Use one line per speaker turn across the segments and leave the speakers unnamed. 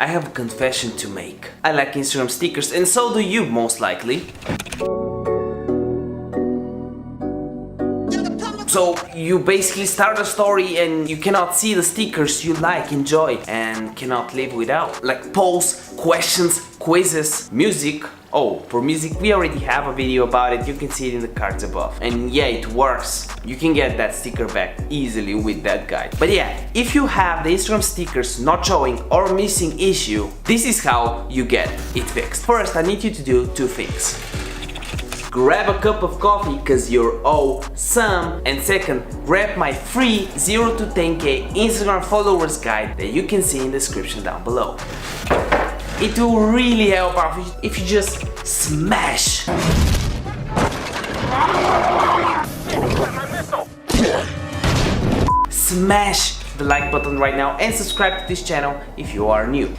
I have a confession to make. I like Instagram stickers, and so do you most likely. So you basically start a story and you cannot see the stickers you like, enjoy, and cannot live without. Like polls, questions, quizzes, music. Oh, for music we already have a video about it, you can see it in the cards above. And yeah, it works. You can get that sticker back easily with that guide. But yeah, if you have the Instagram stickers not showing or missing issue, this is how you get it fixed. First, I need you to do two things. Grab a cup of coffee cause you're awesome, and second, grab my free 0 to 10k Instagram followers guide that you can see in the description down below. It will really help out if you just smash the like button right now and subscribe to this channel if you are new.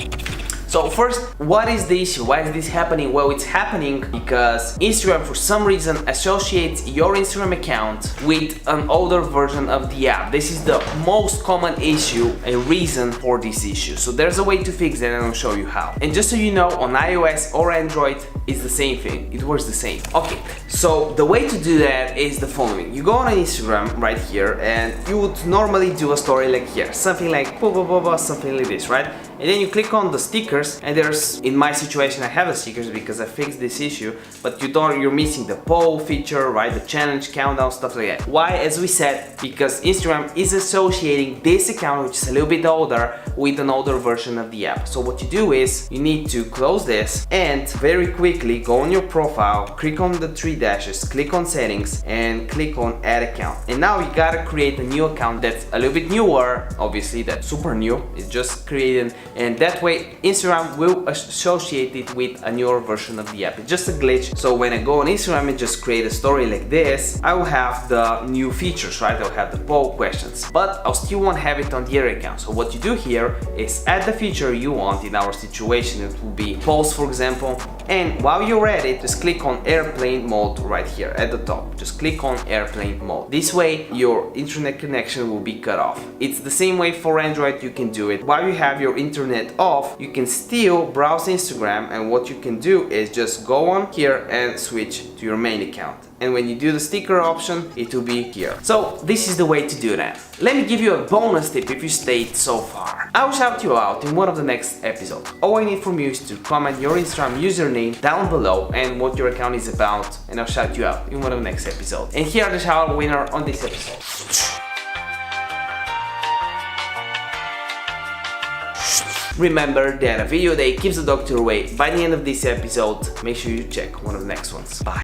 So first, what is the issue? Why is this happening? Well, it's happening because Instagram for some reason associates your Instagram account with an older version of the app. This is the most common issue and reason for this issue. So there's a way to fix that and I'll show you how. And just so you know, on iOS or Android, it's the same thing. It works the same. Okay, so the way to do that is the following. You go on Instagram right here and you would normally do a story like here. Something like blah, blah, blah, blah, something like this, right? And then you click on the stickers, and there's, in my situation I have the stickers because I fixed this issue, but you're missing the poll feature, right? The challenge, countdown, stuff like that. Why? As we said, because Instagram is associating this account, which is a little bit older, with an older version of the app. So what you do is, you need to close this and very quickly go on your profile, click on the three dashes, click on settings, and click on add account. And now you gotta create a new account that's a little bit newer, obviously that's super new, it's just created, and that way Instagram will associate it with a newer version of the app. It's just a glitch, so when I go on Instagram and just create a story like this, I will have the new features, right? I'll have the poll questions, but I'll still won't have it on the other account. So what you do here is add the feature you want. In our situation it will be polls, for example, and while you're at it, just click on airplane mode right here at the top. Just click on airplane mode. This way your internet connection will be cut off. It's the same way for Android, you can do it. While you have your internet off, you can still browse Instagram, and what you can do is just go on here and switch to your main account. And when you do the sticker option, it will be here. So this is the way to do that. Let me give you a bonus tip if you stayed so far. I will shout you out in one of the next episodes. All I need from you is to comment your Instagram username down below and what your account is about, and I'll shout you out in one of the next episodes. And here are the shout out winner on this episode. Remember that a video day keeps the doctor away. By the end of this episode, make sure you check one of the next ones. Bye.